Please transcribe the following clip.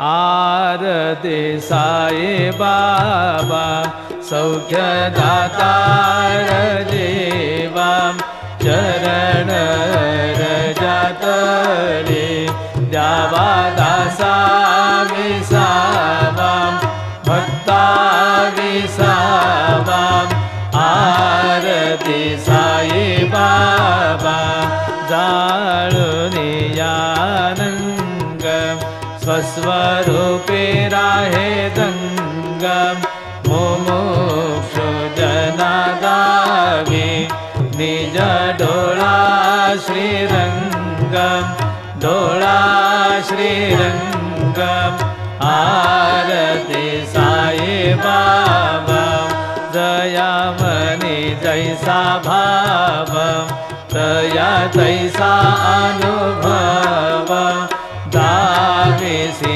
आरती साई बाबा सौख्यदातार जीवा चरण रजतले द्यावा दासा विसावा भक्ता विसावा आरती साई बाबा जाळुनियानंग स्वस्वरूपे राहे दंग मुमुक्षु जनागावे निज डोळा श्रीरंग डोळा श्रीरंग आरती साई बाबा जयामनी जैसा भाव तया तैसा अनुभव दाविसी